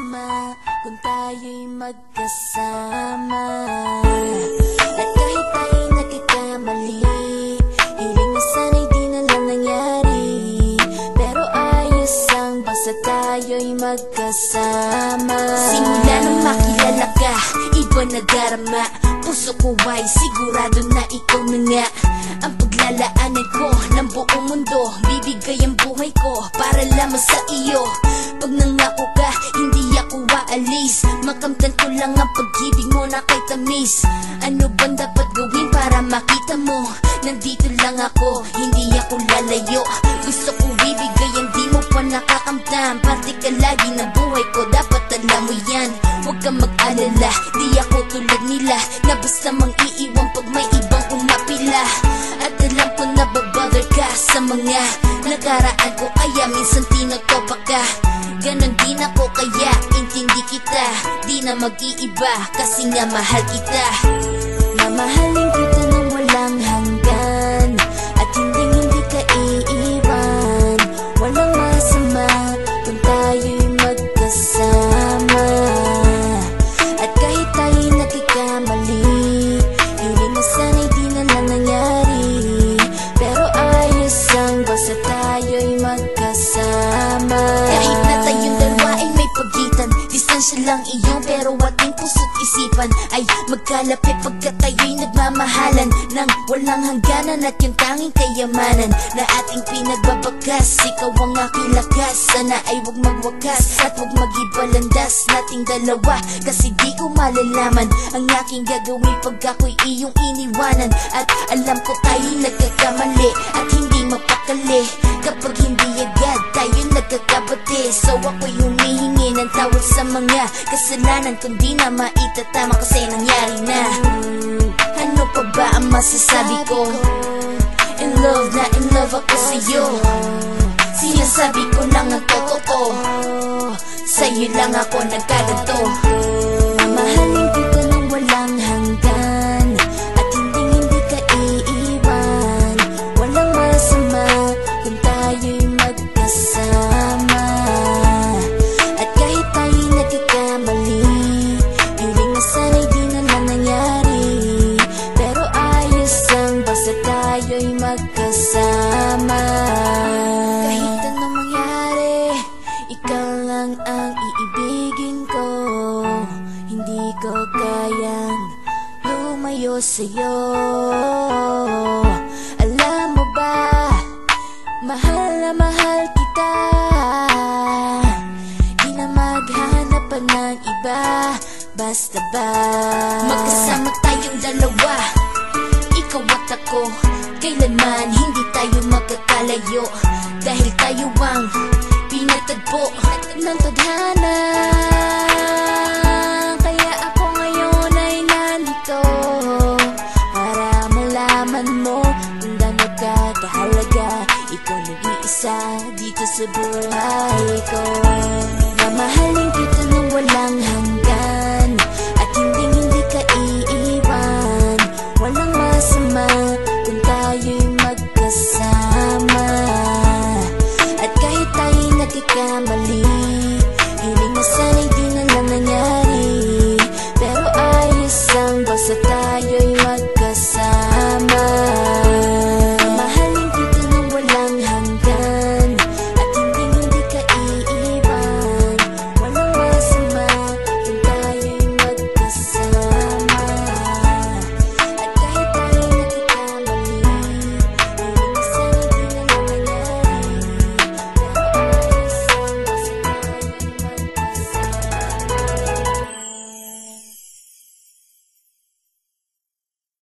masama kung tayo'y magkasama. At kahit tayo'y nagkakamali, hiling na sana'y di na lang nangyari. Pero ayos ang basta tayo'y magkasama. Simula nang makilala ka, iba nadarama. Puso ko ay sigurado na ikaw na nga ang paglalaanan ko ng buong mundo. Bibigay ang buhay ko para lamang sa iyo. Pag nangako ka, hindi ako aalis. Makamtan ko lang ang pag-ibig mo na kay tamis. Ano bang dapat gawin para makita mo? Nandito lang ako, hindi ako lalayo. Gusto ko bibigay ang di mo pa nakakamtam. Parte ka lagi ng buhay ko, dapat alam mo yan. Huwag kang mag-alala, di ako tulad nila na basta mang iiwan pag may ibang umapila. At alam ko na babother ka sa mga nakaraan ko, kaya minsan tinotopa ka. Ganon din ako kaya intindi kita. Di na mag-iiba kasi nga mahal kita. Mamahalin kita nang walang hanggan, at hindi ka iiwan. Walang masama kung tayo'y magkasama. At kahit tayo'y nagkakamali, hiling na sana'y di na lang nangyari. Pero ayos ang basta tayo'y magkasama. Kahit na tayong dalawa ay may pagitan, distansya lang iyon, pero ating puso't isipan ay magkalapit pagkat tayo'y nagmamahalan ng walang hangganan. At yung tanging kayamanan na ating pinagbabakas, ikaw ang aking lakas. Sana ay huwag magwakas at huwag mag-ibalandas nating dalawa, kasi di ko malalaman ang aking gagawin pag ako'y iyong iniwanan. At alam ko tayo'y nagkakamali at hindi mapakali kapag hindi agad tayo nagkakabati. So ako'y humihingi ng tawad sa mga kasalanan kung di na maitatama kasi nangyari na. Ano pa ba ang masasabi ko? In love na in love ako sa'yo. Sinasabi ko lang ang totoo, sa'yo lang ako nagkagato. Mamahalin kita nang walang hanggan, at hindi ka iiwan. Walang masama kung tayo'y magkasama. At kahit tayo'y nagkakamali, hiling na sana'y di na lang nangyari. Pero ayos ang basta tayo'y magkasama. Kahit anong mangyari, ikaw lang ang iibigin ko. Hindi ko kayang lumayo sa'yo. Alam mo ba, mahal na mahal kita. Di na maghanap pa ng iba, basta ba magkasama tayong dalawa, ikaw at ako. Kailanman hindi tayo magkakalayo, dahil tayo ang pinatagpo ng tadhana. Kaya ako ngayon ay nandito para malaman mo kung gaano ka kahalaga. Ikaw nag-iisa dito sa buhay ko. Mamahalin kita nang walang hanggan,